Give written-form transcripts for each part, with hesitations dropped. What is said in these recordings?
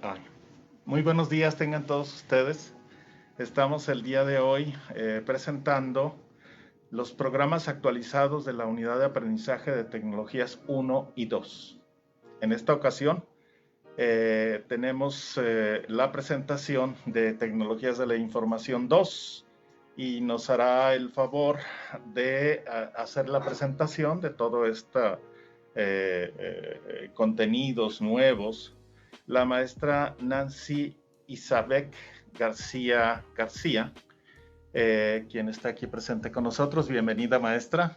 Ah, Muy buenos días tengan todos ustedes. Estamos el día de hoy presentando los programas actualizados de la Unidad de Aprendizaje de Tecnologías 1 y 2. En esta ocasión tenemos la presentación de Tecnologías de la Información 2 y nos hará el favor de hacer la presentación de todo estos contenidos nuevos la maestra Nancy Isabek García, quien está aquí presente con nosotros. Bienvenida, maestra.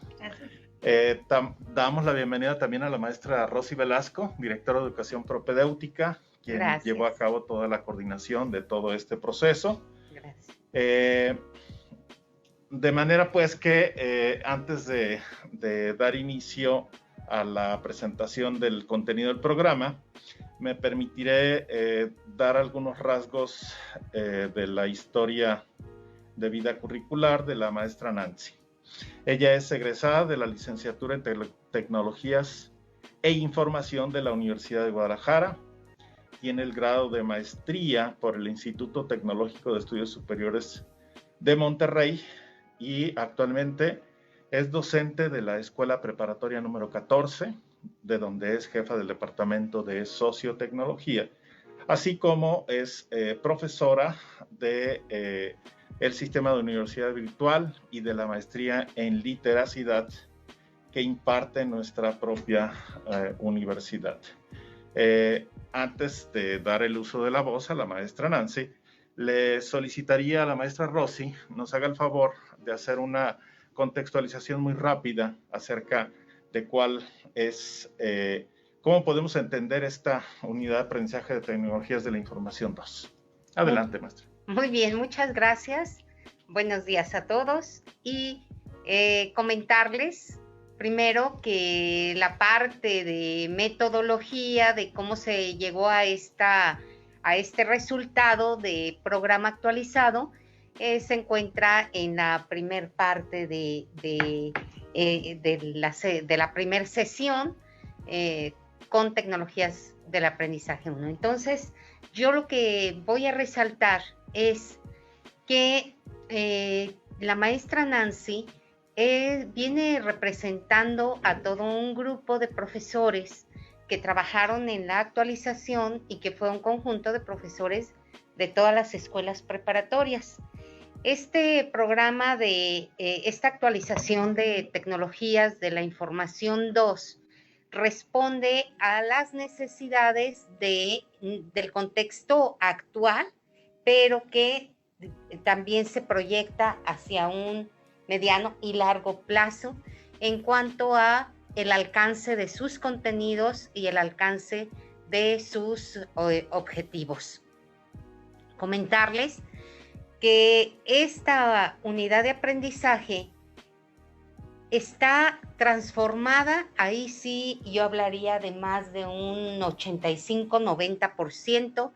Damos la bienvenida también a la maestra Rosy Velasco, directora de Educación Propedéutica, quien llevó a cabo toda la coordinación de todo este proceso. Gracias. De manera pues que antes de dar inicio a la presentación del contenido del programa, me permitiré dar algunos rasgos de la historia de vida curricular de la maestra Nancy. Ella es egresada de la licenciatura en Tecnologías e Información de la Universidad de Guadalajara. Tiene el grado de maestría por el Instituto Tecnológico de Estudios Superiores de Monterrey y actualmente es docente de la Escuela Preparatoria número 14, de donde es jefa del Departamento de Sociotecnología, así como es profesora de el Sistema de Universidad Virtual y de la Maestría en Literacidad que imparte nuestra propia universidad. Antes de dar el uso de la voz a la maestra Nancy, le solicitaría a la maestra Rosy nos haga el favor de hacer una contextualización muy rápida acerca de cuál es, cómo podemos entender esta unidad de aprendizaje de tecnologías de la información 2. Adelante, maestra. Muy bien, muchas gracias. Buenos días a todos y comentarles primero que la parte de metodología, de cómo se llegó a este resultado de programa actualizado, se encuentra en la primer parte de la primera sesión con tecnologías del aprendizaje 1. Entonces, yo lo que voy a resaltar es que la maestra Nancy viene representando a todo un grupo de profesores que trabajaron en la actualización y que fue un conjunto de profesores de todas las escuelas preparatorias. Este programa de esta actualización de tecnologías de la información 2 responde a las necesidades del contexto actual, pero que también se proyecta hacia un mediano y largo plazo en cuanto a el alcance de sus contenidos y el alcance de sus objetivos. Comentarles que esta unidad de aprendizaje está transformada, ahí sí yo hablaría de más de un 85-90%.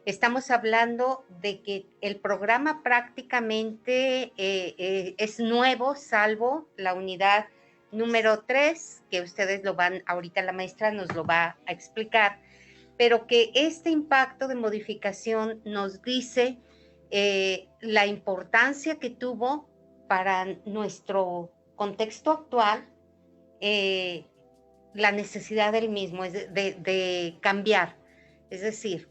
Estamos hablando de que el programa prácticamente es nuevo, salvo la unidad número 3, que ustedes lo van, ahorita la maestra nos lo va a explicar, pero que este impacto de modificación nos dice la importancia que tuvo para nuestro contexto actual, la necesidad del mismo, es de cambiar. Es decir,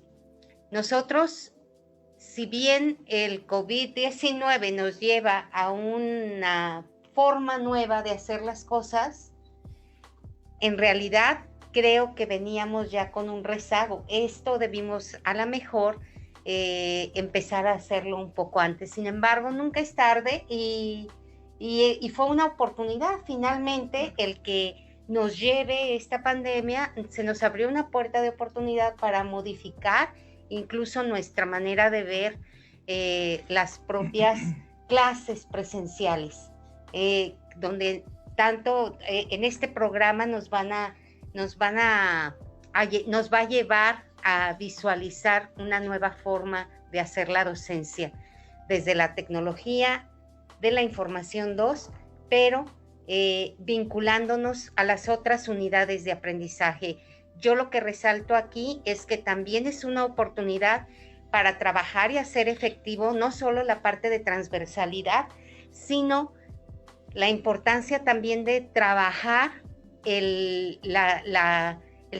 nosotros, si bien el COVID-19 nos lleva a una forma nueva de hacer las cosas, en realidad creo que veníamos ya con un rezago. Esto debimos a lo mejor empezar a hacerlo un poco antes. Sin embargo, nunca es tarde y fue una oportunidad finalmente el que nos lleve esta pandemia. Se nos abrió una puerta de oportunidad para modificar incluso nuestra manera de ver las propias clases presenciales, donde tanto en este programa nos va a llevar a visualizar una nueva forma de hacer la docencia desde la tecnología de la información 2, pero vinculándonos a las otras unidades de aprendizaje yo lo que resalto aquí es que también es una oportunidad para trabajar y hacer efectivo no solo la parte de transversalidad, sino la importancia también de trabajar el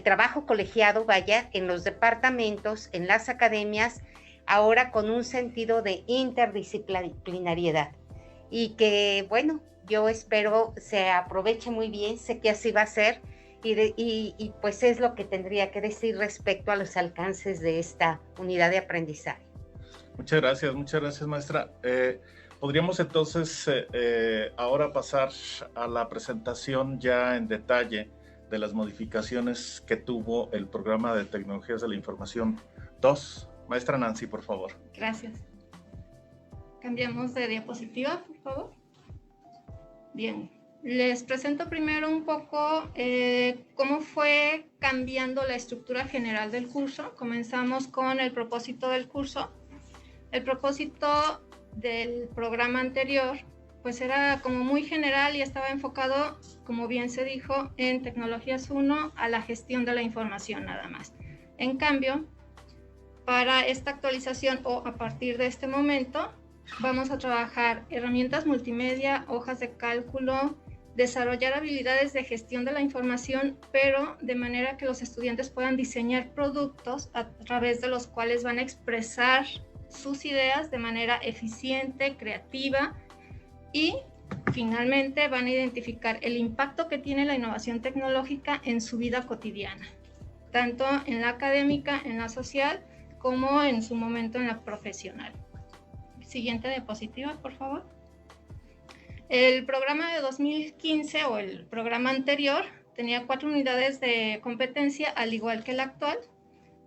trabajo colegiado, vaya, en los departamentos, en las academias, ahora con un sentido de interdisciplinariedad. Y que, bueno, yo espero se aproveche muy bien, sé que así va a ser, y pues es lo que tendría que decir respecto a los alcances de esta unidad de aprendizaje. Muchas gracias, maestra. Podríamos entonces ahora pasar a la presentación ya en detalle de las modificaciones que tuvo el programa de Tecnologías de la Información 2. Maestra Nancy, por favor. Gracias. Cambiamos de diapositiva, por favor. Bien, les presento primero un poco cómo fue cambiando la estructura general del curso. Comenzamos con el propósito del curso. El propósito del programa anterior pues era como muy general y estaba enfocado, como bien se dijo, en Tecnologías 1 a la gestión de la información nada más. En cambio, para esta actualización o a partir de este momento, vamos a trabajar herramientas multimedia, hojas de cálculo, desarrollar habilidades de gestión de la información, pero de manera que los estudiantes puedan diseñar productos a través de los cuales van a expresar sus ideas de manera eficiente, creativa, y finalmente van a identificar el impacto que tiene la innovación tecnológica en su vida cotidiana, tanto en la académica, en la social, como en su momento en la profesional. Siguiente diapositiva, por favor. El programa de 2015 o el programa anterior tenía 4 unidades de competencia, al igual que el actual,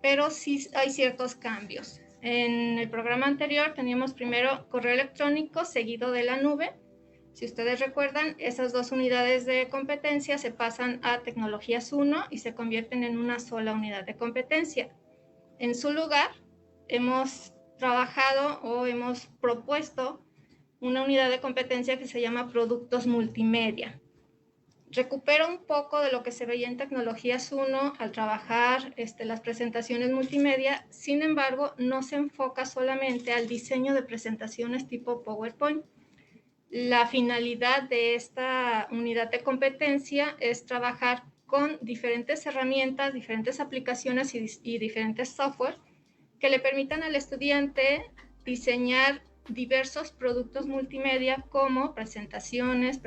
pero sí hay ciertos cambios. En el programa anterior teníamos primero correo electrónico seguido de la nube. Si ustedes recuerdan, esas 2 unidades de competencia se pasan a Tecnologías 1 y se convierten en una sola unidad de competencia. En su lugar, hemos trabajado o hemos propuesto una unidad de competencia que se llama Productos Multimedia. Recupera un poco de lo que se veía en Tecnologías 1 al trabajar las presentaciones multimedia, sin embargo, no se enfoca solamente al diseño de presentaciones tipo PowerPoint. La finalidad de esta unidad de competencia es trabajar con diferentes herramientas, diferentes aplicaciones y diferentes software que le permitan al estudiante diseñar diversos productos multimedia como presentaciones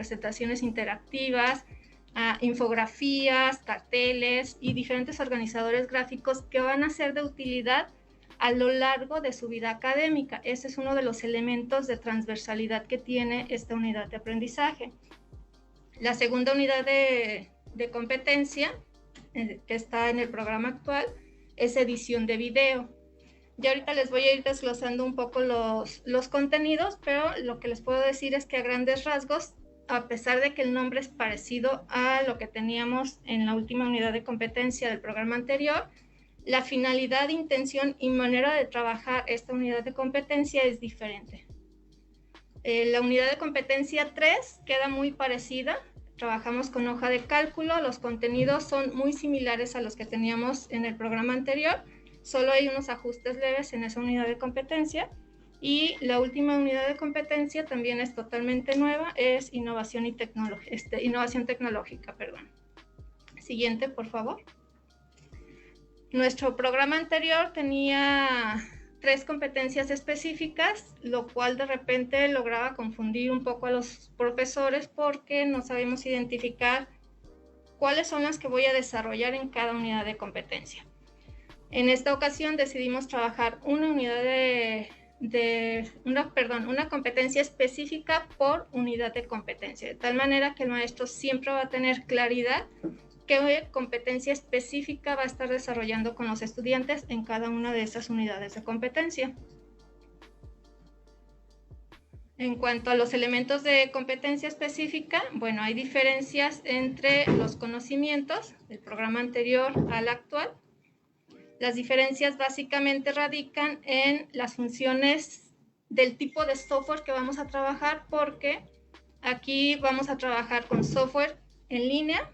interactivas, infografías, carteles y diferentes organizadores gráficos que van a ser de utilidad a lo largo de su vida académica. Ese es uno de los elementos de transversalidad que tiene esta unidad de aprendizaje. La segunda unidad de competencia que está en el programa actual es edición de video. Ya ahorita les voy a ir desglosando un poco los contenidos, pero lo que les puedo decir es que a grandes rasgos, a pesar de que el nombre es parecido a lo que teníamos en la última unidad de competencia del programa anterior, la finalidad, intención y manera de trabajar esta unidad de competencia es diferente. La unidad de competencia 3 queda muy parecida. Trabajamos con hoja de cálculo, los contenidos son muy similares a los que teníamos en el programa anterior, solo hay unos ajustes leves en esa unidad de competencia. Y la última unidad de competencia también es totalmente nueva, es innovación tecnológica. Siguiente, por favor. Nuestro programa anterior tenía 3 competencias específicas, lo cual de repente lograba confundir un poco a los profesores porque no sabemos identificar cuáles son las que voy a desarrollar en cada unidad de competencia. En esta ocasión decidimos trabajar una unidad una competencia específica por unidad de competencia, de tal manera que el maestro siempre va a tener claridad qué competencia específica va a estar desarrollando con los estudiantes en cada una de esas unidades de competencia. En cuanto a los elementos de competencia específica, bueno, hay diferencias entre los conocimientos del programa anterior al actual. Las diferencias básicamente radican en las funciones del tipo de software que vamos a trabajar, porque aquí vamos a trabajar con software en línea,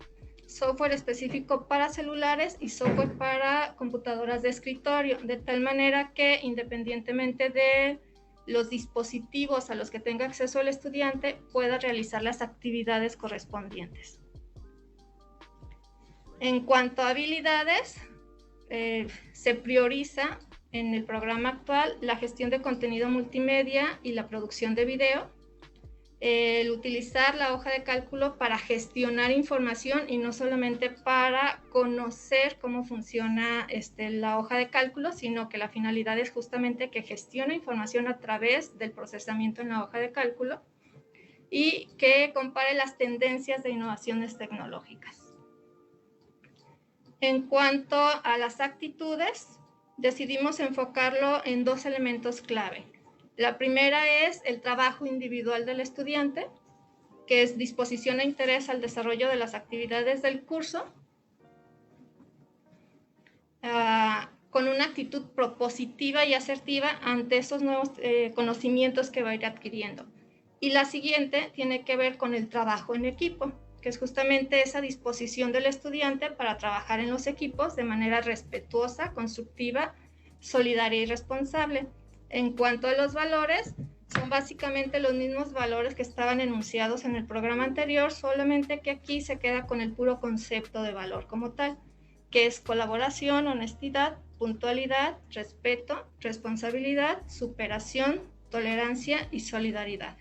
software específico para celulares y software para computadoras de escritorio, de tal manera que independientemente de los dispositivos a los que tenga acceso el estudiante, pueda realizar las actividades correspondientes. En cuanto a habilidades, se prioriza en el programa actual la gestión de contenido multimedia y la producción de video, el utilizar la hoja de cálculo para gestionar información y no solamente para conocer cómo funciona la hoja de cálculo, sino que la finalidad es justamente que gestione información a través del procesamiento en la hoja de cálculo y que compare las tendencias de innovaciones tecnológicas. En cuanto a las actitudes, decidimos enfocarlo en 2 elementos clave. La primera es el trabajo individual del estudiante, que es disposición e interés al desarrollo de las actividades del curso, con una actitud propositiva y asertiva ante esos nuevos conocimientos que va a ir adquiriendo. Y la siguiente tiene que ver con el trabajo en equipo, que es justamente esa disposición del estudiante para trabajar en los equipos de manera respetuosa, constructiva, solidaria y responsable. En cuanto a los valores, son básicamente los mismos valores que estaban enunciados en el programa anterior, solamente que aquí se queda con el puro concepto de valor como tal, que es colaboración, honestidad, puntualidad, respeto, responsabilidad, superación, tolerancia y solidaridad.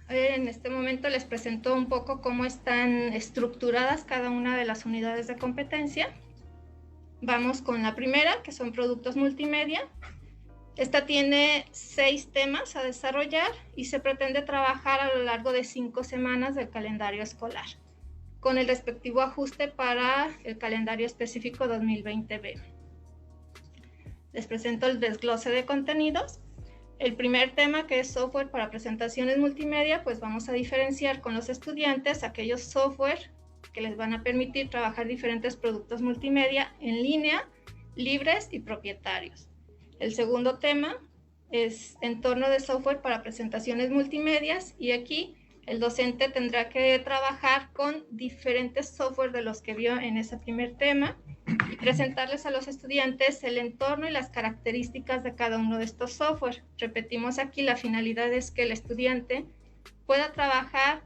En este momento les presento un poco cómo están estructuradas cada una de las unidades de competencia. Vamos con la primera, que son productos multimedia. Esta tiene 6 temas a desarrollar y se pretende trabajar a lo largo de 5 semanas del calendario escolar, con el respectivo ajuste para el calendario específico 2020B. Les presento el desglose de contenidos. El primer tema, que es software para presentaciones multimedia, pues vamos a diferenciar con los estudiantes aquellos software que les van a permitir trabajar diferentes productos multimedia en línea, libres y propietarios. El segundo tema es entorno de software para presentaciones multimedias, y aquí el docente tendrá que trabajar con diferentes software de los que vio en ese primer tema y presentarles a los estudiantes el entorno y las características de cada uno de estos software. Repetimos aquí, la finalidad es que el estudiante pueda trabajar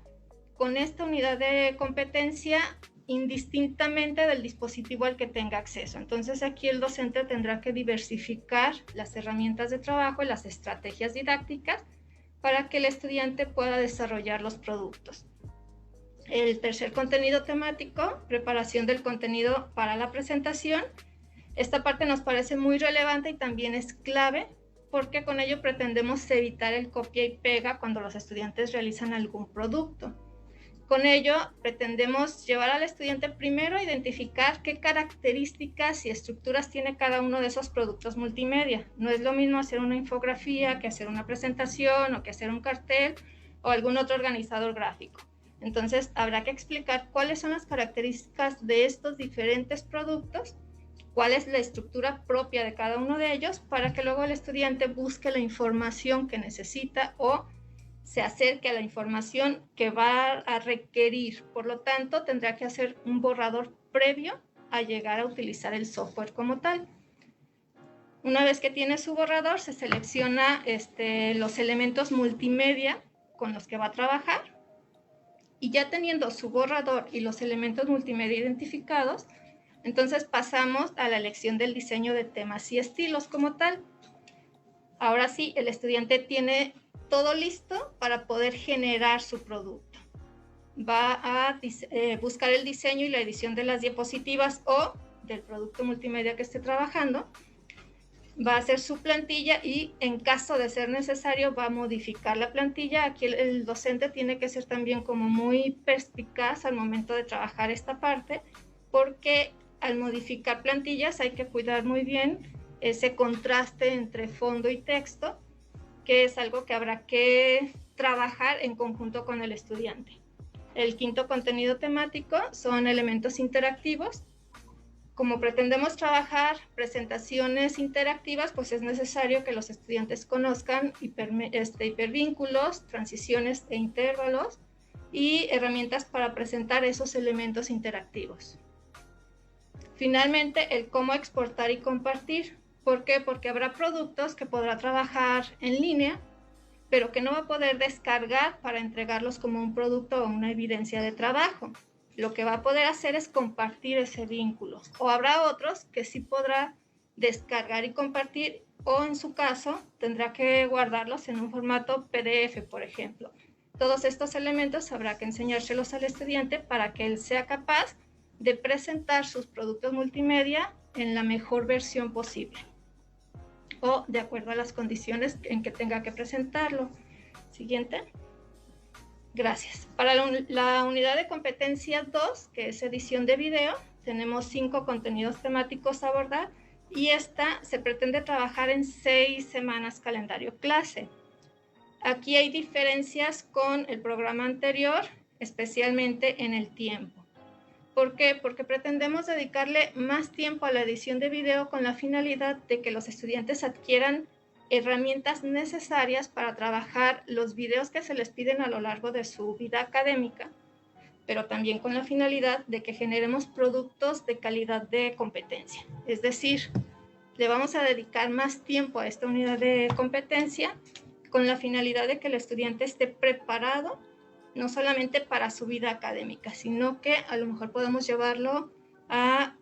con esta unidad de competencia indistintamente del dispositivo al que tenga acceso. Entonces aquí el docente tendrá que diversificar las herramientas de trabajo y las estrategias didácticas para que el estudiante pueda desarrollar los productos. El tercer contenido temático, preparación del contenido para la presentación. Esta parte nos parece muy relevante y también es clave, porque con ello pretendemos evitar el copia y pega cuando los estudiantes realizan algún producto. Con ello pretendemos llevar al estudiante primero a identificar qué características y estructuras tiene cada uno de esos productos multimedia. No es lo mismo hacer una infografía que hacer una presentación o que hacer un cartel o algún otro organizador gráfico. Entonces habrá que explicar cuáles son las características de estos diferentes productos, cuál es la estructura propia de cada uno de ellos, para que luego el estudiante busque la información que necesita o se acerque a la información que va a requerir. Por lo tanto, tendrá que hacer un borrador previo a llegar a utilizar el software como tal. Una vez que tiene su borrador, se selecciona los elementos multimedia con los que va a trabajar, y ya teniendo su borrador y los elementos multimedia identificados, entonces pasamos a la elección del diseño de temas y estilos como tal. Ahora sí, el estudiante tiene todo listo para poder generar su producto. Va a buscar el diseño y la edición de las diapositivas o del producto multimedia que esté trabajando. Va a hacer su plantilla y, en caso de ser necesario, va a modificar la plantilla. Aquí el docente tiene que ser también como muy perspicaz al momento de trabajar esta parte, porque al modificar plantillas hay que cuidar muy bien ese contraste entre fondo y texto, que es algo que habrá que trabajar en conjunto con el estudiante. El quinto contenido temático son elementos interactivos. Como pretendemos trabajar presentaciones interactivas, pues es necesario que los estudiantes conozcan hipervínculos, transiciones e intervalos, y herramientas para presentar esos elementos interactivos. Finalmente, el cómo exportar y compartir. ¿Por qué? Porque habrá productos que podrá trabajar en línea, pero que no va a poder descargar para entregarlos como un producto o una evidencia de trabajo. Lo que va a poder hacer es compartir ese vínculo. O habrá otros que sí podrá descargar y compartir, o en su caso tendrá que guardarlos en un formato PDF, por ejemplo. Todos estos elementos habrá que enseñárselos al estudiante para que él sea capaz de presentar sus productos multimedia en la mejor versión posible o de acuerdo a las condiciones en que tenga que presentarlo. Siguiente. Gracias. Para la unidad de competencia 2, que es edición de video, tenemos 5 contenidos temáticos a abordar y esta se pretende trabajar en 6 semanas calendario clase. Aquí hay diferencias con el programa anterior, especialmente en el tiempo. ¿Por qué? Porque pretendemos dedicarle más tiempo a la edición de video con la finalidad de que los estudiantes adquieran herramientas necesarias para trabajar los videos que se les piden a lo largo de su vida académica, pero también con la finalidad de que generemos productos de calidad de competencia. Es decir, le vamos a dedicar más tiempo a esta unidad de competencia con la finalidad de que el estudiante esté preparado no solamente para su vida académica, sino que a lo mejor podemos llevarlo a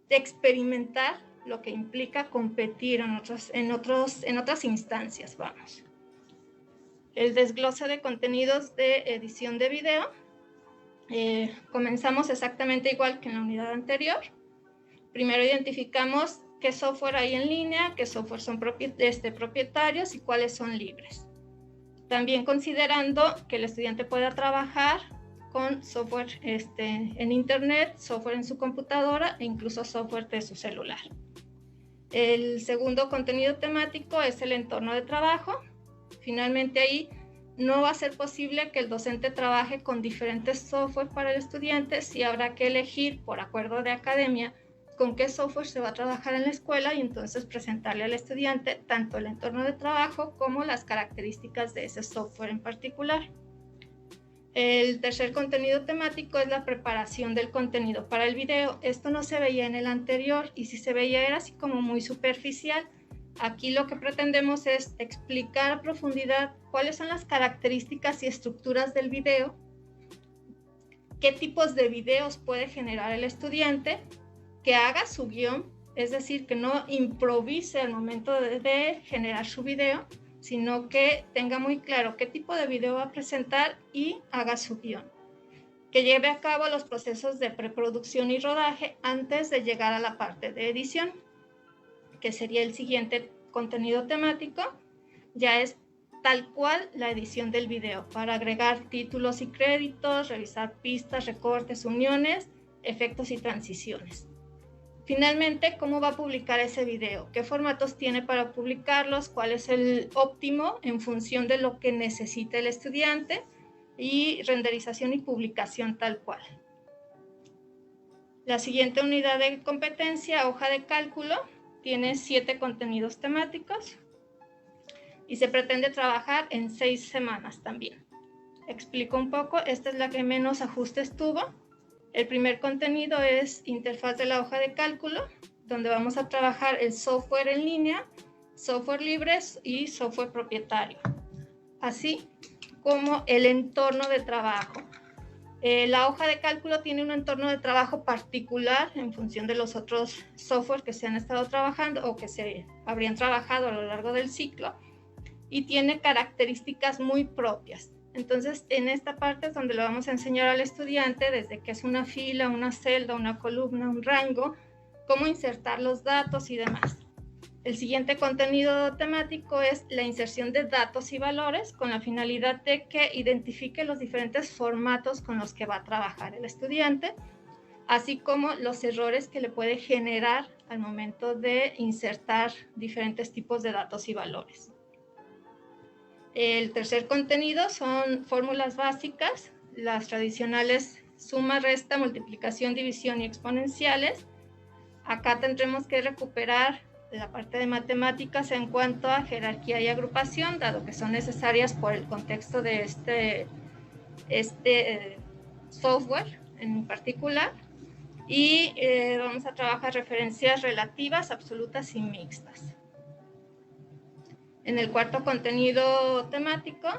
experimentar lo que implica competir en otras instancias, vamos. El desglose de contenidos de edición de video. Comenzamos exactamente igual que en la unidad anterior. Primero identificamos qué software hay en línea, qué software son propietarios y cuáles son libres. También considerando que el estudiante pueda trabajar con software en internet, software en su computadora e incluso software de su celular. El segundo contenido temático es el entorno de trabajo. Finalmente ahí no va a ser posible que el docente trabaje con diferentes software para el estudiante, sí habrá que elegir por acuerdo de academia con qué software se va a trabajar en la escuela y entonces presentarle al estudiante tanto el entorno de trabajo como las características de ese software en particular. El tercer contenido temático es la preparación del contenido para el video. Esto no se veía en el anterior y si se veía era así como muy superficial. Aquí lo que pretendemos es explicar a profundidad cuáles son las características y estructuras del video, qué tipos de videos puede generar el estudiante, que haga su guión, es decir, que no improvise al momento de generar su video, sino que tenga muy claro qué tipo de video va a presentar y haga su guión. Que lleve a cabo los procesos de preproducción y rodaje antes de llegar a la parte de edición, que sería el siguiente contenido temático. Ya es tal cual la edición del video, para agregar títulos y créditos, revisar pistas, recortes, uniones, efectos y transiciones. Finalmente, ¿cómo va a publicar ese video? ¿Qué formatos tiene para publicarlos? ¿Cuál es el óptimo en función de lo que necesita el estudiante? Y renderización y publicación tal cual. La siguiente unidad de competencia, hoja de cálculo, tiene 7 contenidos temáticos y se pretende trabajar en 6 semanas también. Explico un poco, esta es la que menos ajustes tuvo. El primer contenido es interfaz de la hoja de cálculo, donde vamos a trabajar el software en línea, software libres y software propietario, así como el entorno de trabajo. La hoja de cálculo tiene un entorno de trabajo particular en función de los otros software que se han estado trabajando o que se habrían trabajado a lo largo del ciclo y tiene características muy propias. Entonces, en esta parte es donde le vamos a enseñar al estudiante desde qué es una fila, una celda, una columna, un rango, cómo insertar los datos y demás. El siguiente contenido temático es la inserción de datos y valores con la finalidad de que identifique los diferentes formatos con los que va a trabajar el estudiante, así como los errores que le puede generar al momento de insertar diferentes tipos de datos y valores. El tercer contenido son fórmulas básicas, las tradicionales suma, resta, multiplicación, división y exponenciales. Acá tendremos que recuperar la parte de matemáticas en cuanto a jerarquía y agrupación, dado que son necesarias por el contexto de este software en particular, y vamos a trabajar referencias relativas, absolutas y mixtas. En el cuarto contenido temático,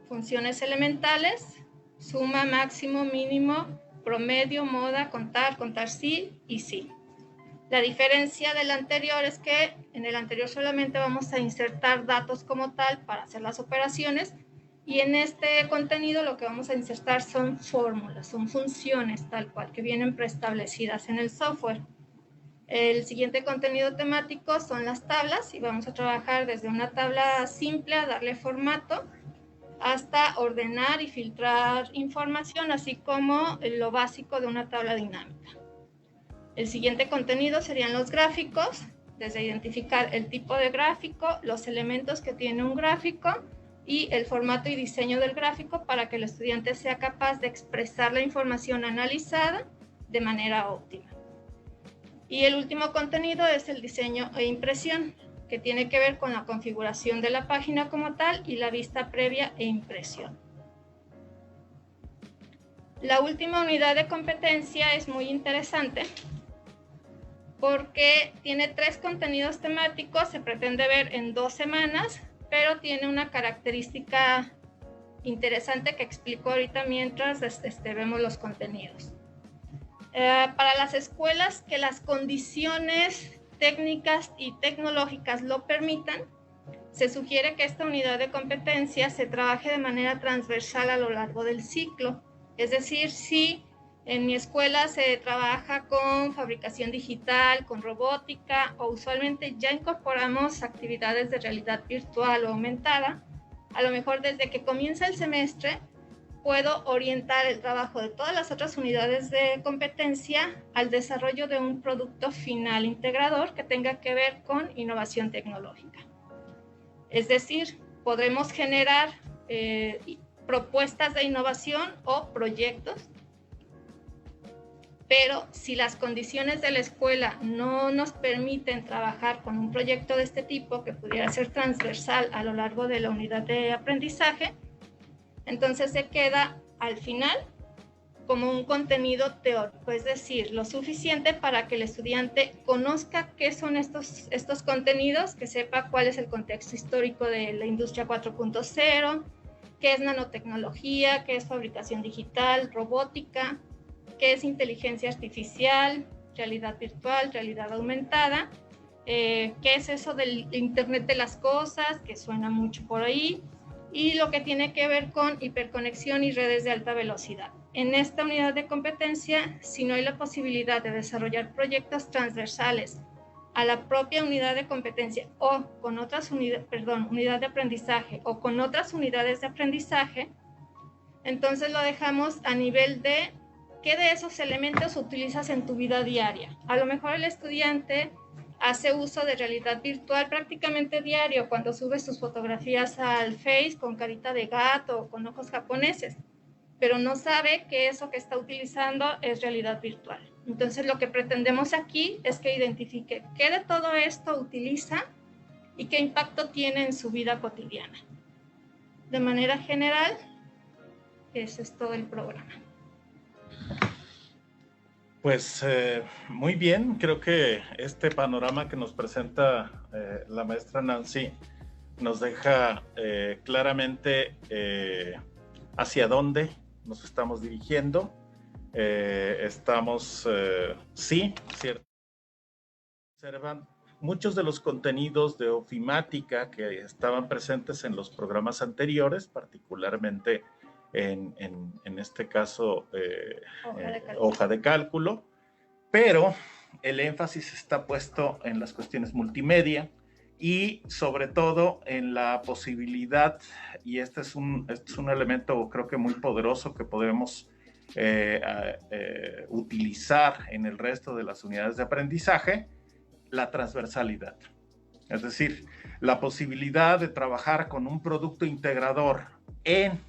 funciones elementales, suma, máximo, mínimo, promedio, moda, contar, contar sí y sí. La diferencia del anterior es que en el anterior solamente vamos a insertar datos como tal para hacer las operaciones, y en este contenido lo que vamos a insertar son fórmulas, son funciones tal cual que vienen preestablecidas en el software. El siguiente contenido temático son las tablas, y vamos a trabajar desde una tabla simple a darle formato hasta ordenar y filtrar información, así como lo básico de una tabla dinámica. El siguiente contenido serían los gráficos, desde identificar el tipo de gráfico, los elementos que tiene un gráfico y el formato y diseño del gráfico para que el estudiante sea capaz de expresar la información analizada de manera óptima. Y el último contenido es el diseño e impresión, que tiene que ver con la configuración de la página como tal y la vista previa e impresión. La última unidad de competencia es muy interesante porque tiene 3 contenidos temáticos, se pretende ver en 2 semanas, pero tiene una característica interesante que explico ahorita mientras vemos los contenidos. Para las escuelas que las condiciones técnicas y tecnológicas lo permitan, se sugiere que esta unidad de competencia se trabaje de manera transversal a lo largo del ciclo. Es decir, si en mi escuela se trabaja con fabricación digital, con robótica, o usualmente ya incorporamos actividades de realidad virtual o aumentada, a lo mejor desde que comienza el semestre puedo orientar el trabajo de todas las otras unidades de competencia al desarrollo de un producto final integrador que tenga que ver con innovación tecnológica. Es decir, podremos generar propuestas de innovación o proyectos, pero si las condiciones de la escuela no nos permiten trabajar con un proyecto de este tipo que pudiera ser transversal a lo largo de la unidad de aprendizaje, entonces se queda al final como un contenido teórico, es decir, lo suficiente para que el estudiante conozca qué son estos contenidos, que sepa cuál es el contexto histórico de la industria 4.0, qué es nanotecnología, qué es fabricación digital, robótica, qué es inteligencia artificial, realidad virtual, realidad aumentada, qué es eso del Internet de las cosas, que suena mucho por ahí, y lo que tiene que ver con hiperconexión y redes de alta velocidad. En esta unidad de competencia, si no hay la posibilidad de desarrollar proyectos transversales a la propia unidad de competencia o con otras unidad de aprendizaje o con otras unidades de aprendizaje, entonces lo dejamos a nivel de qué de esos elementos utilizas en tu vida diaria. A lo mejor el estudiante hace uso de realidad virtual prácticamente diario cuando sube sus fotografías al Face con carita de gato o con ojos japoneses, pero no sabe que eso que está utilizando es realidad virtual. Entonces lo que pretendemos aquí es que identifique qué de todo esto utiliza y qué impacto tiene en su vida cotidiana. De manera general, ese es todo el programa. Pues muy bien, creo que este panorama que nos presenta la maestra Nancy nos deja claramente hacia dónde nos estamos dirigiendo. Sí, cierto. Observan muchos de los contenidos de ofimática que estaban presentes en los programas anteriores, particularmente en este caso hoja de cálculo, pero el énfasis está puesto en las cuestiones multimedia y sobre todo en la posibilidad, y este es un elemento creo que muy poderoso que podemos utilizar en el resto de las unidades de aprendizaje, la transversalidad. Es decir, la posibilidad de trabajar con un producto integrador en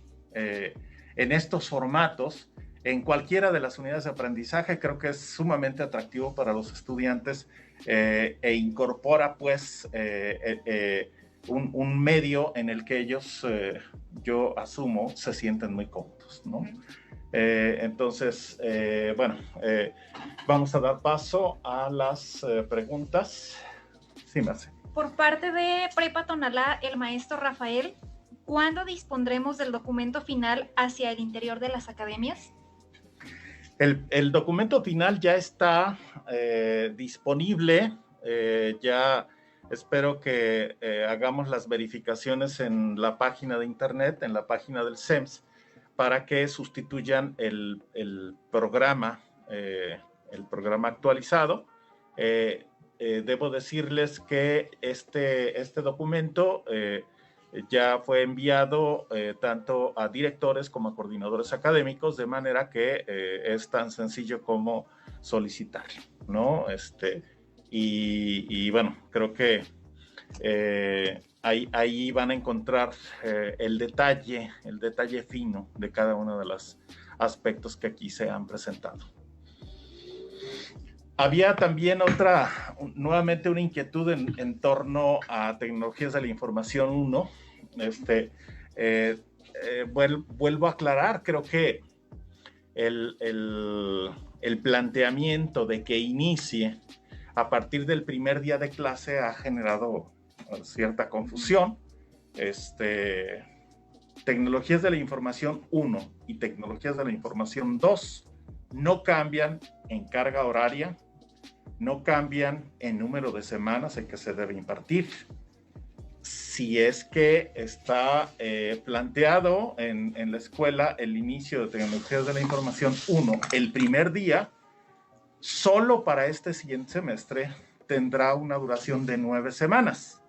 estos formatos, en cualquiera de las unidades de aprendizaje, creo que es sumamente atractivo para los estudiantes e incorpora pues un medio en el que ellos, yo asumo, se sienten muy cómodos, ¿no? Entonces, bueno, vamos a dar paso a las preguntas. Sí, Marce. Por parte de Prepa Tonalá, el maestro Rafael, ¿cuándo dispondremos del documento final hacia el interior de las academias? El documento final ya está disponible. Ya espero que hagamos las verificaciones en la página de internet, en la página del CEMS, para que sustituyan el programa actualizado. Debo decirles que este documento ya fue enviado tanto a directores como a coordinadores académicos, de manera que es tan sencillo como solicitar, ¿no? Y bueno, creo que ahí van a encontrar el detalle fino de cada uno de los aspectos que aquí se han presentado. Había también nuevamente una inquietud en torno a tecnologías de la información 1. Vuelvo a aclarar, creo que el planteamiento de que inicie a partir del primer día de clase ha generado cierta confusión. Tecnologías de la información 1 y tecnologías de la información 2 no cambian en carga horaria, no cambian en número de semanas en que se debe impartir. Si es que está planteado en la escuela el inicio de tecnologías de la información 1 el primer día, solo para este siguiente semestre tendrá una duración de 9 semanas.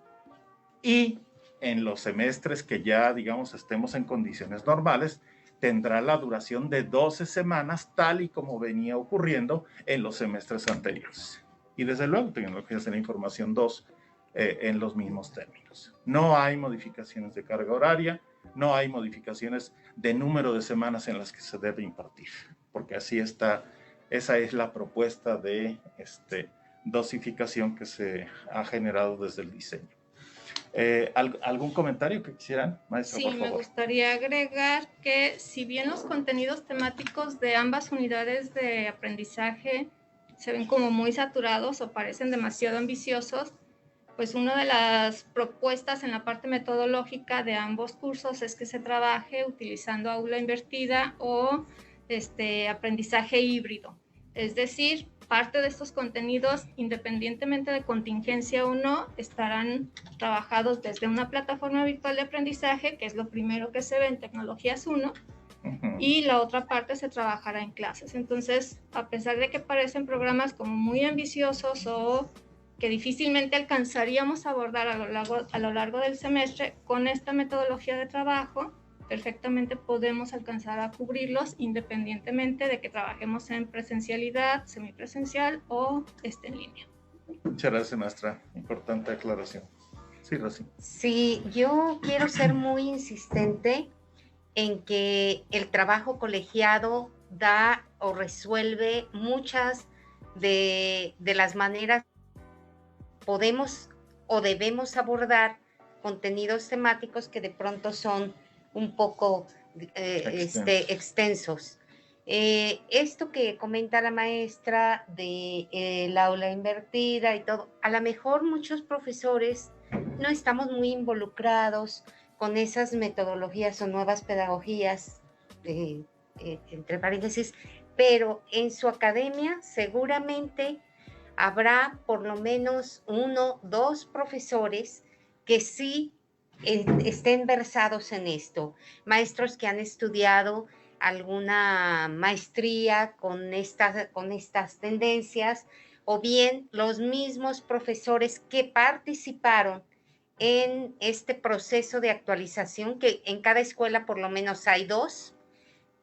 Y en los semestres que ya, digamos, estemos en condiciones normales, tendrá la duración de 12 semanas, tal y como venía ocurriendo en los semestres anteriores. Y desde luego, tecnologías de la información 2 en los mismos términos. No hay modificaciones de carga horaria, no hay modificaciones de número de semanas en las que se debe impartir, porque así está. Esa es la propuesta de dosificación que se ha generado desde el diseño. ¿Algún comentario que quisieran, maestra, sí, por favor? Me gustaría agregar que si bien los contenidos temáticos de ambas unidades de aprendizaje se ven como muy saturados o parecen demasiado ambiciosos, pues una de las propuestas en la parte metodológica de ambos cursos es que se trabaje utilizando aula invertida o aprendizaje híbrido. Es decir, parte de estos contenidos, independientemente de contingencia o no, estarán trabajados desde una plataforma virtual de aprendizaje, que es lo primero que se ve en Tecnologías 1, y la otra parte se trabajará en clases. Entonces, a pesar de que parecen programas como muy ambiciosos o que difícilmente alcanzaríamos a abordar a lo largo del semestre, con esta metodología de trabajo, perfectamente podemos alcanzar a cubrirlos independientemente de que trabajemos en presencialidad, semipresencial o en línea. Muchas gracias, maestra. Importante aclaración. Sí, Rosy. Sí, yo quiero ser muy insistente en que el trabajo colegiado da o resuelve muchas de las maneras podemos o debemos abordar contenidos temáticos que de pronto son un poco extensos. Esto que comenta la maestra de la aula invertida y todo, a lo mejor muchos profesores no estamos muy involucrados con esas metodologías o nuevas pedagogías, entre paréntesis, pero en su academia seguramente habrá por lo menos 1, 2 profesores que sí estén versados en esto, maestros que han estudiado alguna maestría con estas tendencias, o bien los mismos profesores que participaron en este proceso de actualización, que en cada escuela por lo menos hay 2,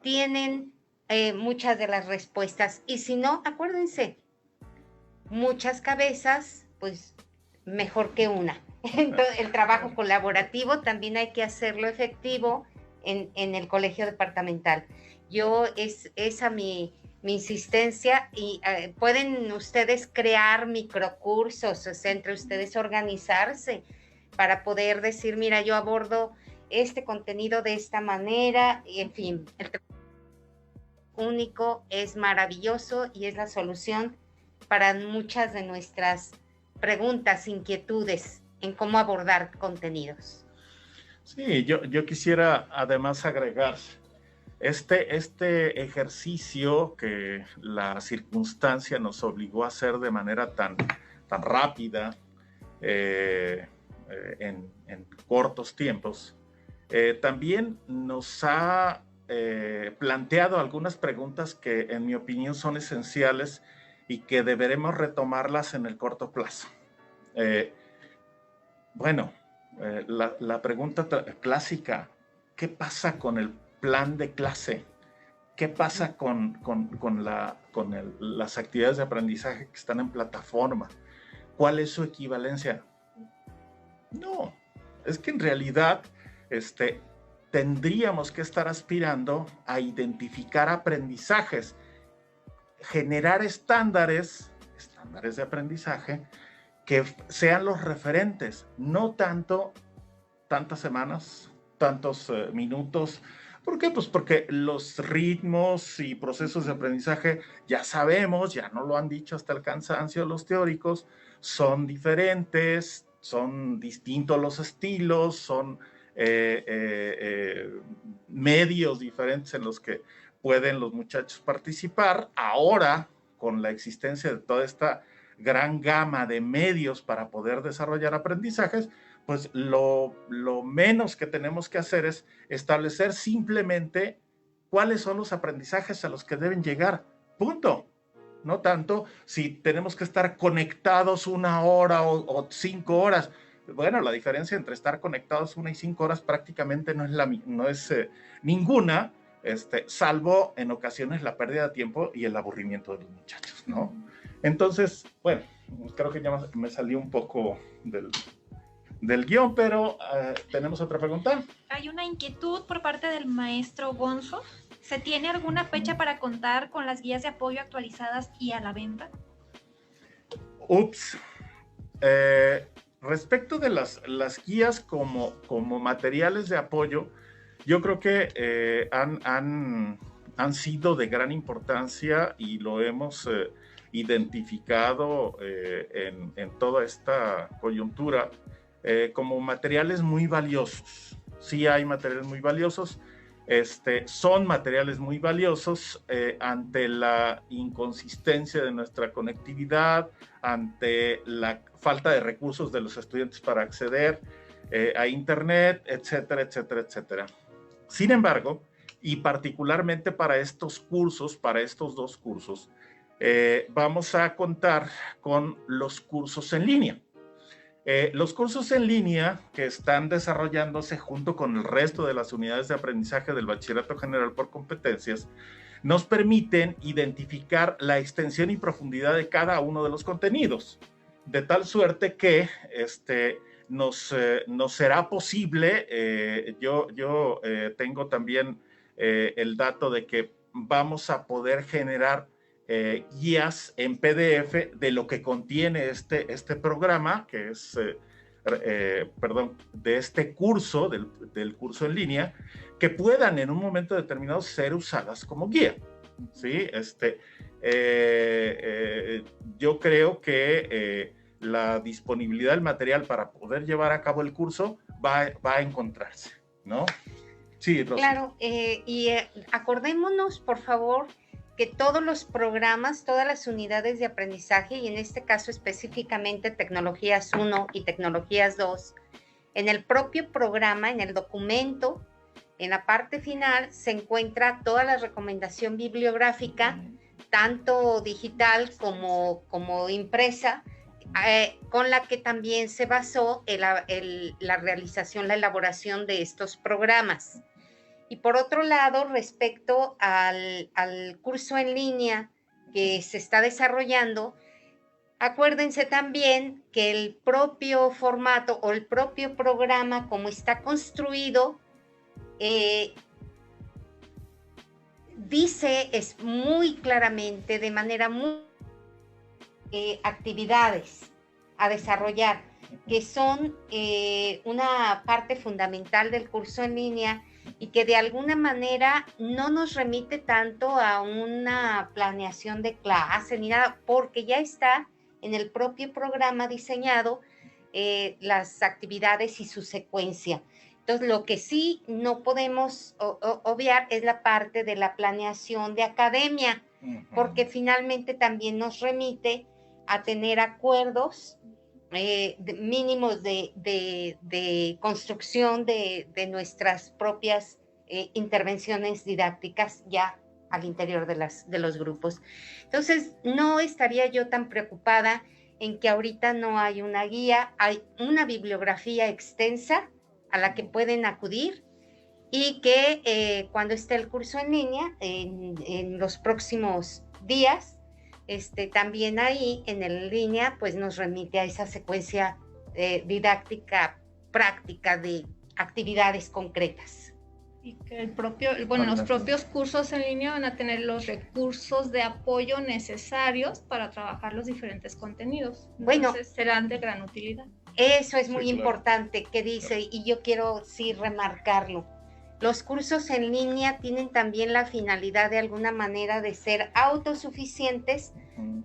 tienen muchas de las respuestas. Y si no, acuérdense, muchas cabezas, pues mejor que una. Entonces, el trabajo colaborativo también hay que hacerlo efectivo en el colegio departamental. Esa mi insistencia, y pueden ustedes crear microcursos, o sea, entre ustedes organizarse, para poder decir, mira, yo abordo este contenido de esta manera, y en fin, el único es maravilloso y es la solución para muchas de nuestras preguntas, inquietudes en cómo abordar contenidos. Sí, yo quisiera además agregar este ejercicio que la circunstancia nos obligó a hacer de manera tan rápida, en cortos tiempos, también nos ha planteado algunas preguntas que en mi opinión son esenciales y que deberemos retomarlas en el corto plazo. La pregunta clásica, ¿qué pasa con el plan de clase? ¿Qué pasa con las actividades de aprendizaje que están en plataforma? ¿Cuál es su equivalencia? No, es que en realidad tendríamos que estar aspirando a identificar aprendizajes, generar estándares de aprendizaje que sean los referentes, no tantas semanas, tantos minutos. ¿Por qué? Pues porque los ritmos y procesos de aprendizaje ya sabemos, ya nos lo han dicho hasta el cansancio los teóricos, son diferentes, son distintos los estilos, son medios diferentes en los que pueden los muchachos participar. Ahora, con la existencia de toda esta gran gama de medios para poder desarrollar aprendizajes, pues lo menos que tenemos que hacer es establecer simplemente cuáles son los aprendizajes a los que deben llegar. Punto. No tanto si tenemos que estar conectados 1 hora o 5 horas. Bueno, la diferencia entre estar conectados 1 y 5 horas prácticamente no es ninguna, salvo en ocasiones la pérdida de tiempo y el aburrimiento de los muchachos, ¿no? Entonces, bueno, creo que ya me salí un poco del guión, pero ¿tenemos otra pregunta? Hay una inquietud por parte del maestro Gonzo. ¿Se tiene alguna fecha para contar con las guías de apoyo actualizadas y a la venta? Respecto de las guías como materiales de apoyo, yo creo que han sido de gran importancia y lo hemos identificado en toda esta coyuntura como materiales muy valiosos. Sí hay materiales muy valiosos. Son materiales muy valiosos ante la inconsistencia de nuestra conectividad, ante la falta de recursos de los estudiantes para acceder a Internet, etcétera, etcétera, etcétera. Sin embargo, y particularmente para estos cursos, para estos 2 cursos, vamos a contar con los cursos en línea. Los cursos en línea que están desarrollándose junto con el resto de las unidades de aprendizaje del Bachillerato General por Competencias nos permiten identificar la extensión y profundidad de cada uno de los contenidos, de tal suerte que nos será posible, yo tengo también el dato de que vamos a poder generar guías en PDF de lo que contiene este programa, que es, de este curso, del curso en línea, que puedan en un momento determinado ser usadas como guía. ¿Sí? Yo creo que la disponibilidad del material para poder llevar a cabo el curso va a encontrarse, ¿no? Sí, Rosy. Claro, acordémonos, por favor, que todos los programas, todas las unidades de aprendizaje, y en este caso específicamente Tecnologías 1 y Tecnologías 2, en el propio programa, en el documento, en la parte final, se encuentra toda la recomendación bibliográfica, tanto digital como impresa, con la que también se basó la realización, la elaboración de estos programas. Y por otro lado, respecto al curso en línea que se está desarrollando, acuérdense también que el propio formato o el propio programa, como está construido, dice muy claramente, de manera muy actividades a desarrollar. que son una parte fundamental del curso en línea y que de alguna manera no nos remite tanto a una planeación de clase ni nada, porque ya está en el propio programa diseñado las actividades y su secuencia. Entonces, lo que sí no podemos obviar es la parte de la planeación de academia, porque finalmente también nos remite a tener acuerdos mínimos de construcción de nuestras propias intervenciones didácticas ya al interior de los grupos. Entonces, no estaría yo tan preocupada en que ahorita no hay una guía, hay una bibliografía extensa a la que pueden acudir y que cuando esté el curso en línea, en los próximos días, también ahí en línea, pues nos remite a esa secuencia didáctica práctica de actividades concretas. Y que los propios cursos en línea van a tener los recursos de apoyo necesarios para trabajar los diferentes contenidos. Entonces, serán de gran utilidad. Eso es muy importante que dice, y yo quiero sí remarcarlo. Los cursos en línea tienen también la finalidad de alguna manera de ser autosuficientes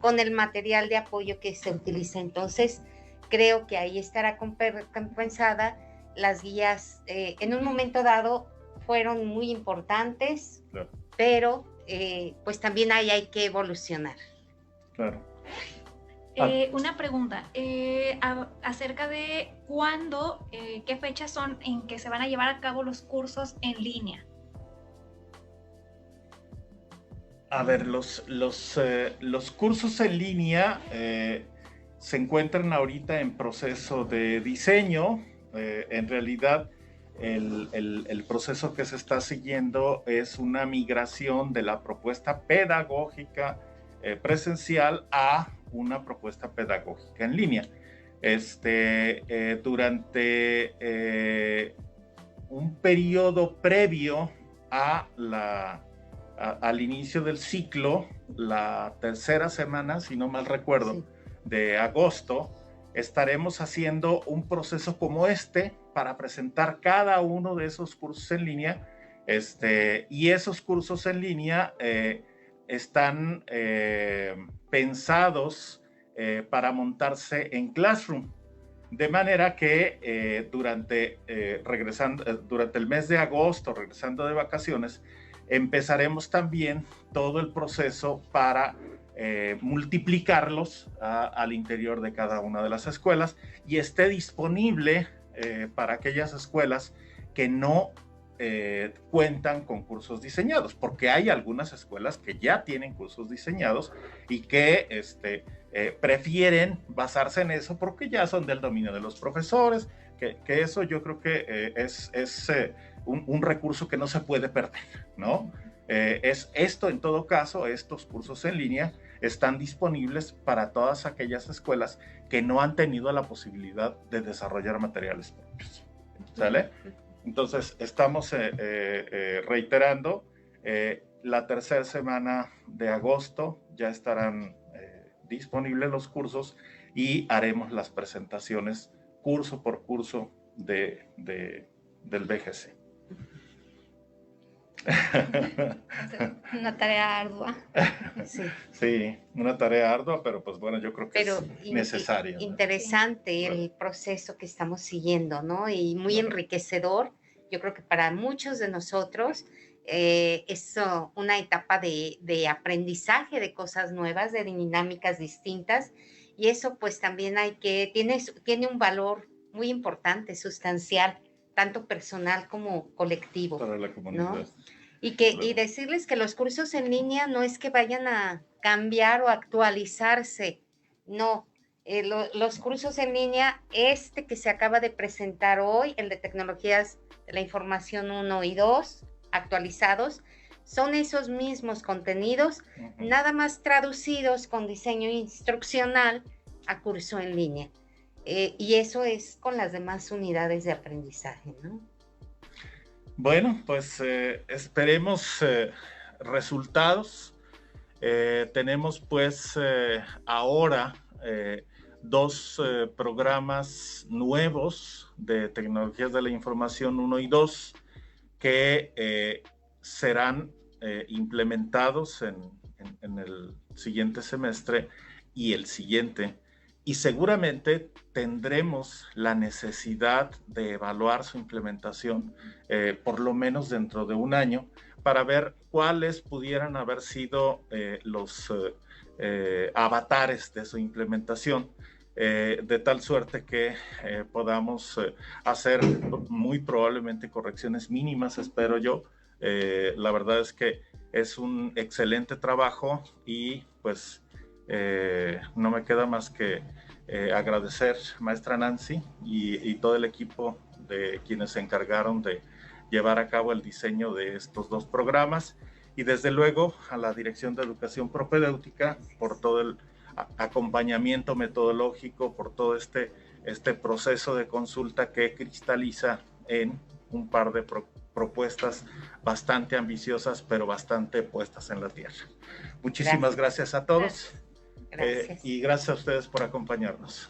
con el material de apoyo que se utiliza. Entonces, creo que ahí estará compensada. Las guías en un momento dado fueron muy importantes, claro, pero pues también ahí hay que evolucionar. Claro. Una pregunta acerca de cuándo, qué fechas son en que se van a llevar a cabo los cursos en línea. A ver, los cursos en línea se encuentran ahorita en proceso de diseño. En realidad, el proceso que se está siguiendo es una migración de la propuesta pedagógica presencial a una propuesta pedagógica en línea. Durante un periodo previo al inicio del ciclo, la tercera semana, si no mal recuerdo, sí, de agosto, estaremos haciendo un proceso como para presentar cada uno de esos cursos en línea, y esos cursos en línea están pensados para montarse en Classroom, de manera que durante el mes de agosto, regresando de vacaciones, empezaremos también todo el proceso para multiplicarlos al interior de cada una de las escuelas y esté disponible para aquellas escuelas que no cuentan con cursos diseñados, porque hay algunas escuelas que ya tienen cursos diseñados y que prefieren basarse en eso porque ya son del dominio de los profesores, que eso yo creo que es un recurso que no se puede perder, ¿no? En todo caso, estos cursos en línea están disponibles para todas aquellas escuelas que no han tenido la posibilidad de desarrollar materiales propios, ¿sale? Entonces, estamos reiterando, la tercera semana de agosto ya estarán disponibles los cursos y haremos las presentaciones curso por curso del BGC. Una tarea ardua. Sí, una tarea ardua, pero pues bueno, yo creo que es necesaria. Interesante, ¿no? El proceso que estamos siguiendo, ¿no? Y muy enriquecedor. Yo creo que para muchos de nosotros es una etapa de aprendizaje de cosas nuevas, de dinámicas distintas, y eso pues también tiene un valor muy importante, sustancial, tanto personal como colectivo. Para la comunidad. ¿No? Y decirles que los cursos en línea no es que vayan a cambiar o actualizarse, no. Los cursos en línea, que se acaba de presentar hoy, el de Tecnologías de la Información 1 y 2, actualizados, son esos mismos contenidos, nada más traducidos con diseño instruccional a curso en línea. Y eso es con las demás unidades de aprendizaje, ¿no? Bueno, pues esperemos resultados. Tenemos pues ahora 2 programas nuevos de tecnologías de la información 1 y 2 que serán implementados en el siguiente semestre y el siguiente, y seguramente tendremos la necesidad de evaluar su implementación por lo menos dentro de un año para ver cuáles pudieran haber sido los avatares de su implementación, de tal suerte que podamos hacer muy probablemente correcciones mínimas, espero yo. La verdad es que es un excelente trabajo y pues no me queda más que agradecer, maestra Nancy, y todo el equipo de quienes se encargaron de llevar a cabo el diseño de estos 2 programas, y desde luego a la Dirección de Educación Propedéutica por todo el acompañamiento metodológico, por todo este proceso de consulta que cristaliza en un par de propuestas bastante ambiciosas, pero bastante puestas en la tierra. Muchísimas gracias a todos. Gracias. Y gracias a ustedes por acompañarnos.